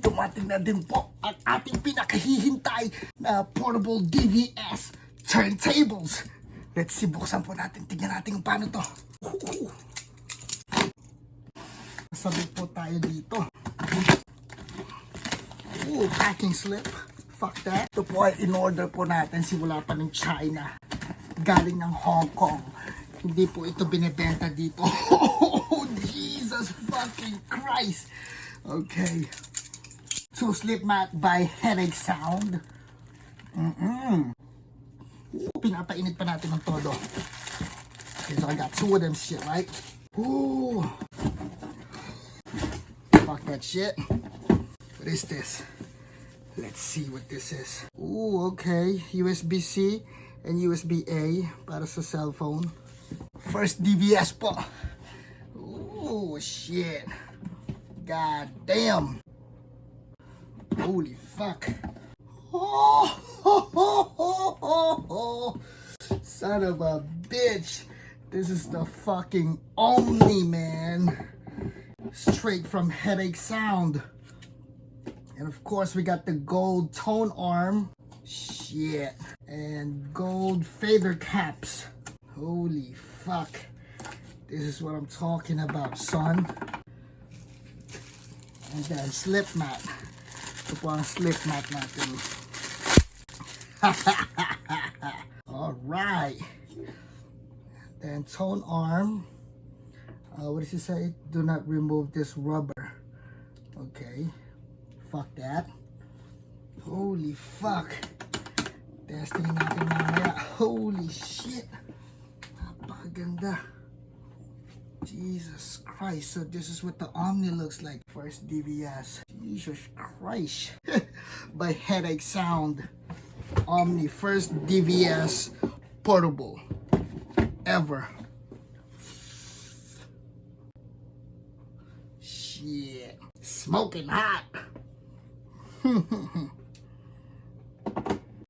Dumating na din po ang ating pinakahihintay na portable DVS turntables. Let's see, buksan po natin. Tignan natin kung paano to. Sabit po tayo dito. Packing slip. Fuck that. Ito po ay in-order po natin simula pa ng China. Galing ng Hong Kong. Hindi po ito binibenta dito. Jesus fucking Christ. Okay. 2 slip mat by Headache Sound. Pinapainit pa natin ng todo. Okay, so I got 2 of them shit, right? Ooh. Fuck that shit. What is this? Let's see what this is. Ooh, okay. USB-C and USB-A para sa cellphone. First DVS po. Ooh, shit. God damn. Holy fuck. Son of a bitch. This is the fucking Omni, man. Straight from Headache Sound. And of course we got the gold tone arm. Shit. And gold fader caps. Holy fuck. This is what I'm talking about, son. And then slip mat. Ito po ang slip mat natin. Alright. Then tone arm. What does it say? Do not remove this rubber. Okay. Fuck that. Holy fuck. Testing natin mamaya. Holy shit. Napakaganda. Jesus Christ. So this is what the Omni looks like. First DVS. Jesus Christ. By Headache Sound. Omni. First DVS portable ever. Shit. Smoking hot.